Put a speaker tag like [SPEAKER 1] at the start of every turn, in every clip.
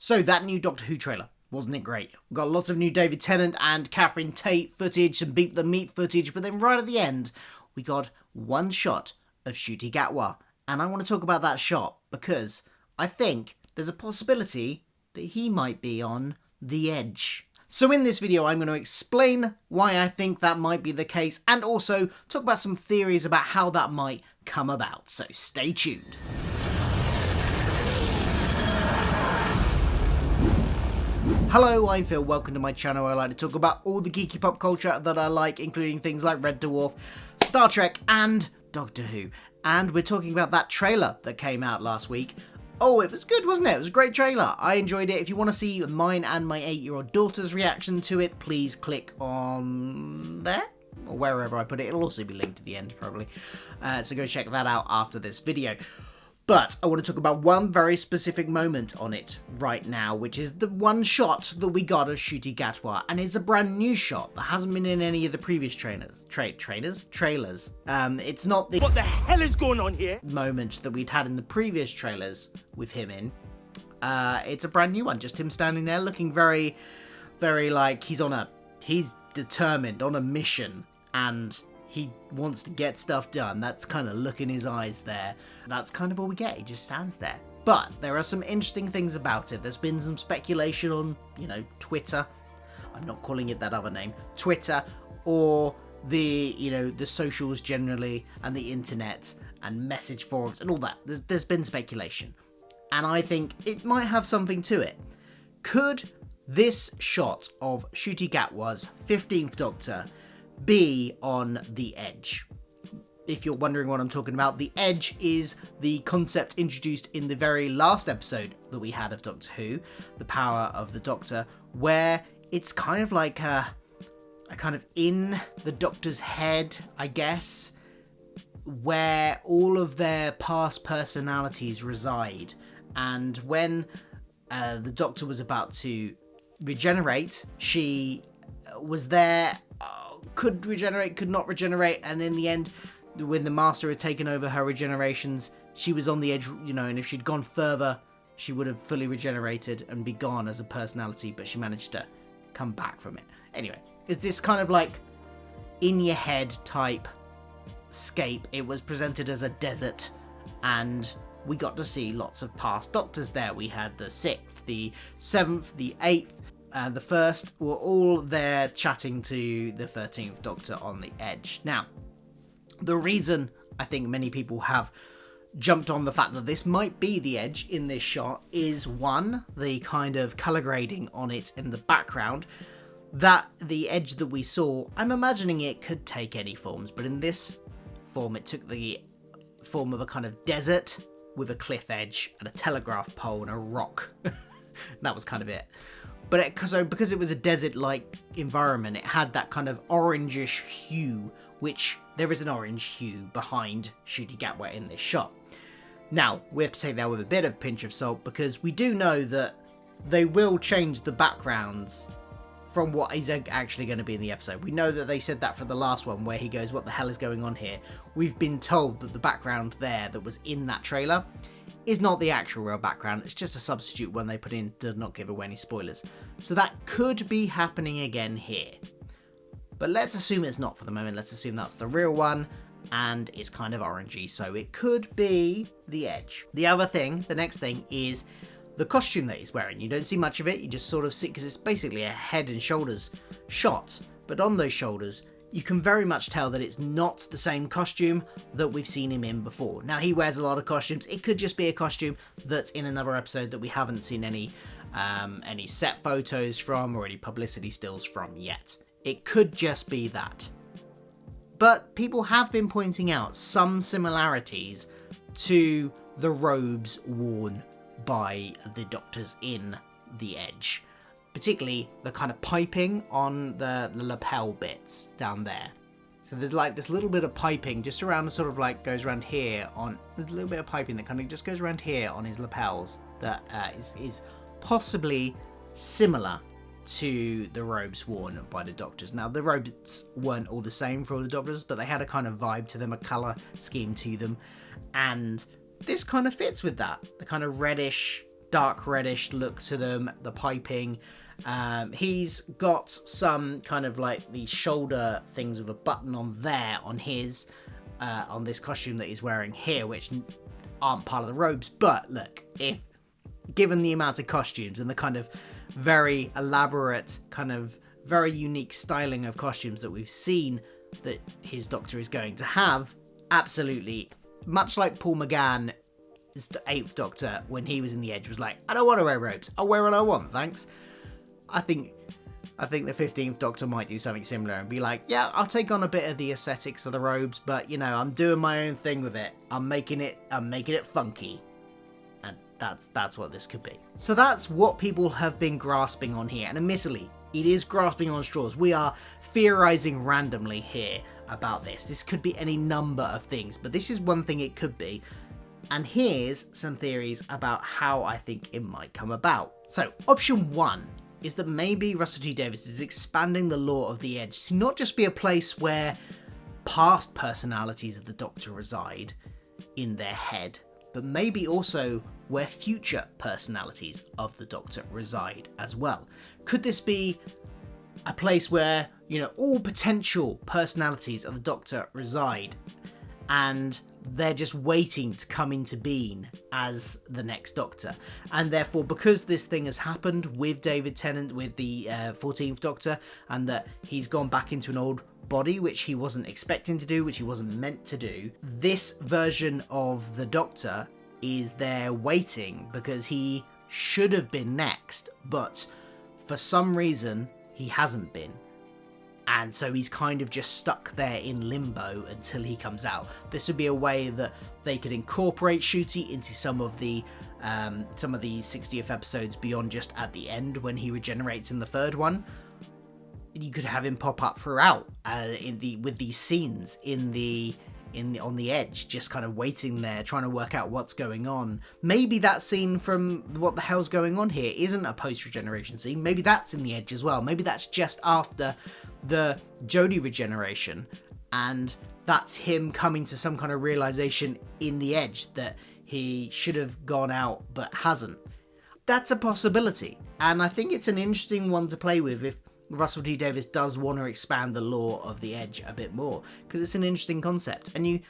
[SPEAKER 1] So that new Doctor Who trailer, wasn't it great? We got lots of new David Tennant and Catherine Tate footage, some Beat the Meat footage, but then right at the end, we got one shot of Ncuti Gatwa. And I want to talk about that shot because I think there's a possibility that he might be on the edge. So in this video, I'm going to explain why I think that might be the case and also talk about some theories about how that might come about. So stay tuned. Hello, I'm Phil, welcome to my channel where I like to talk about all the geeky pop culture that I like, including things like Red Dwarf, Star Trek and Doctor Who. And we're talking about that trailer that came out last week. Oh, it was good, wasn't it? It was a great trailer. I enjoyed it. If you want to see mine and my 8-year-old daughter's reaction to it, please click on there, or wherever I put it. It'll also be linked at the end, probably. So go check that out after this video. But I want to talk about one very specific moment on it right now, which is the one shot that we got of Ncuti Gatwa, and it's a brand new shot that hasn't been in any of the previous trailers. It's not the
[SPEAKER 2] what the hell is going on here
[SPEAKER 1] moment that we'd had in the previous trailers with him in. It's a brand new one, just him standing there looking very, very like he's determined on a mission and he wants to get stuff done. That's kind of look in his eyes there. That's kind of all we get. He just stands there. But there are some interesting things about it. There's been some speculation on, Twitter. I'm not calling it that other name. Twitter, or the socials generally, and the internet, and message forums, and all that. There's been speculation. And I think it might have something to it. Could this shot of Ncuti Gatwa's 15th Doctor be on the edge? If you're wondering what I'm talking about, the edge is the concept introduced in the very last episode that we had of Doctor Who, The Power of the Doctor, where it's kind of like a kind of in the Doctor's head, I guess, where all of their past personalities reside. And when the Doctor was about to regenerate, she was there, could regenerate, could not regenerate, and in the end, when the Master had taken over her regenerations, she was on the edge, and if she'd gone further, she would have fully regenerated and be gone as a personality, but she managed to come back from it. Anyway, it's this kind of like in your head type scape. It was presented as a desert, and we got to see lots of past Doctors there. We had the 6th, the 7th, the 8th, the 1st were all there chatting to the 13th Doctor on the edge. Now, the reason I think many people have jumped on the fact that this might be the edge in this shot is, one, the kind of colour grading on it in the background. That the edge that we saw, I'm imagining it could take any forms, but in this form it took the form of a kind of desert with a cliff edge and a telegraph pole and a rock. That was kind of it. But because it was a desert-like environment, it had that kind of orangish hue, which there is an orange hue behind Ncuti Gatwa in this shot. Now, we have to take that with a bit of pinch of salt, because we do know that they will change the backgrounds from what is actually going to be in the episode. We know that they said that for the last one, where he goes, what the hell is going on here? We've been told that the background there that was in that trailer is not the actual real background. It's just a substitute one they put in to not give away any spoilers. So that could be happening again here. But let's assume it's not for the moment. Let's assume that's the real one, and it's kind of orangey, so it could be the edge. The other thing, the next thing, is the costume that he's wearing. You don't see much of it, you just sort of see, because it's basically a head and shoulders shot, but on those shoulders, you can very much tell that it's not the same costume that we've seen him in before. Now, he wears a lot of costumes. It could just be a costume that's in another episode that we haven't seen any set photos from or any publicity stills from yet. It could just be that. But people have been pointing out some similarities to the robes worn by the Doctors in The Edge. Particularly the kind of piping on the lapel bits down there. So there's like this little bit of piping just around, sort of like goes around here on, there's a little bit of piping that kind of just goes around here on his lapels that is possibly similar to the robes worn by the Doctors. Now, the robes weren't all the same for all the Doctors, but they had a kind of vibe to them, a colour scheme to them, and this kind of fits with that. The kind of reddish, dark reddish look to them, the piping. He's got some kind of like these shoulder things with a button on there on his on this costume that he's wearing here, which aren't part of the robes. But look, if given the amount of costumes and the kind of very elaborate, kind of very unique styling of costumes that we've seen that his Doctor is going to have, absolutely, much like Paul McGann, the 8th Doctor, when he was in The Edge, was like, I don't want to wear robes, I'll wear what I want, thanks. I think the 15th Doctor might do something similar and be like, yeah, I'll take on a bit of the aesthetics of the robes, but you know, I'm doing my own thing with it. I'm making it funky. And that's what this could be. So that's what people have been grasping on here, and admittedly, it is grasping on straws. We are theorizing randomly here about this. This could be any number of things, but this is one thing it could be. And here's some theories about how I think it might come about. So, option 1 is that maybe Russell T Davies is expanding the lore of The Edge to not just be a place where past personalities of the Doctor reside in their head, but maybe also where future personalities of the Doctor reside as well. Could this be a place where, you know, all potential personalities of the Doctor reside and they're just waiting to come into being as the next Doctor? And therefore, because this thing has happened with David Tennant, with the 14th Doctor, and that he's gone back into an old body, which he wasn't expecting to do, which he wasn't meant to do, this version of the Doctor is there waiting because he should have been next, but for some reason he hasn't been. And so he's kind of just stuck there in limbo until he comes out. This would be a way that they could incorporate Ncuti into some of the 60th episodes beyond just at the end when he regenerates in the 3rd one. You could have him pop up throughout with these scenes on the Edge, just kind of waiting there, trying to work out what's going on. Maybe that scene from What the Hell's Going On Here isn't a post-regeneration scene. Maybe that's in the Edge as well. Maybe that's just after the Jodie regeneration, and that's him coming to some kind of realization in the Edge that he should have gone out but hasn't. That's a possibility, and I think it's an interesting one to play with if Russell T Davies does want to expand the lore of the Edge a bit more, because it's an interesting concept, and you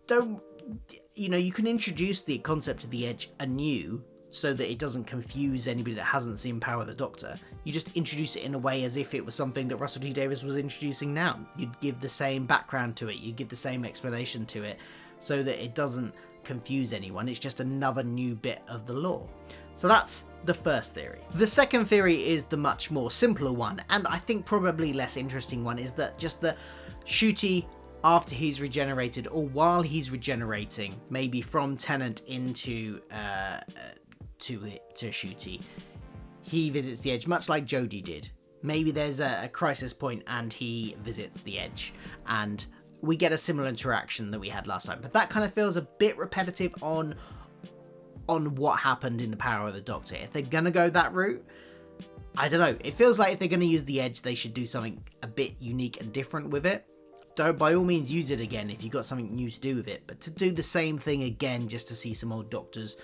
[SPEAKER 1] can introduce the concept of the Edge anew so that it doesn't confuse anybody that hasn't seen Power of the Doctor. You just introduce it in a way as if it was something that Russell T Davies was introducing now. You'd give the same background to it, you'd give the same explanation to it, so that it doesn't confuse anyone. It's just another new bit of the lore. So that's the first theory. The second theory is the much more simpler one, and I think probably less interesting one, is that just the Ncuti, after he's regenerated, or while he's regenerating, maybe from Tennant into to Ncuti, he visits the Edge, much like Jodie did. Maybe there's a crisis point and he visits the Edge, and we get a similar interaction that we had last time. But that kind of feels a bit repetitive on what happened in the Power of the Doctor. If they're gonna go that route, I don't know. It feels like if they're gonna use the Edge, they should do something a bit unique and different with it. Don't by all means use it again if you've got something new to do with it, but to do the same thing again just to see some old Doctors,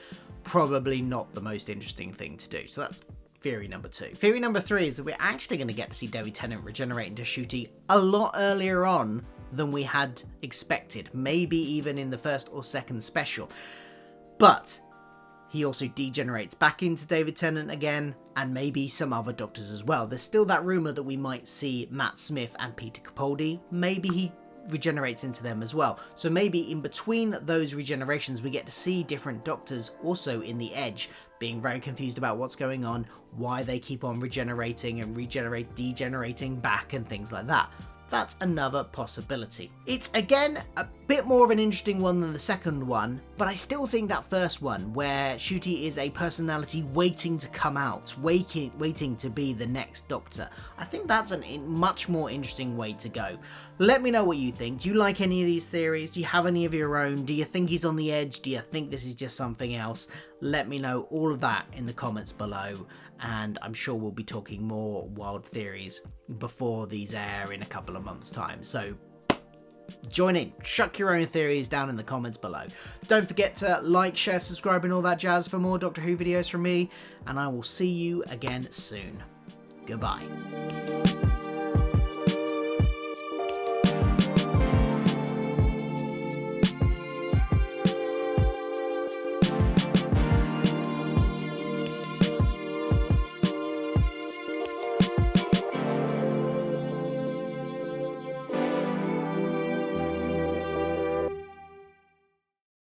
[SPEAKER 1] probably not the most interesting thing to do. So that's theory number 2. Theory number 3 is that we're actually going to get to see David Tennant regenerate into Ncuti a lot earlier on than we had expected, maybe even in the 1st or 2nd special. But he also degenerates back into David Tennant again, and maybe some other Doctors as well. There's still that rumour that we might see Matt Smith and Peter Capaldi. Maybe he regenerates into them as well. So maybe in between those regenerations, we get to see different Doctors also in the Edge, being very confused about what's going on, why they keep on regenerating and degenerating back and things like that. That's another possibility. It's again a bit more of an interesting one than the second one, but I still think that first one, where Ncuti is a personality waiting to come out, waiting to be the next Doctor, I think that's a much more interesting way to go. Let me know what you think. Do you like any of these theories? Do you have any of your own? Do you think he's on the Edge? Do you think this is just something else? Let me know all of that in the comments below, and I'm sure we'll be talking more wild theories before these air in a couple of months' time. So Join in, chuck your own theories down in the comments below. Don't forget to like, share, subscribe and all that jazz for more Doctor Who videos from me, and I will see you again soon. Goodbye.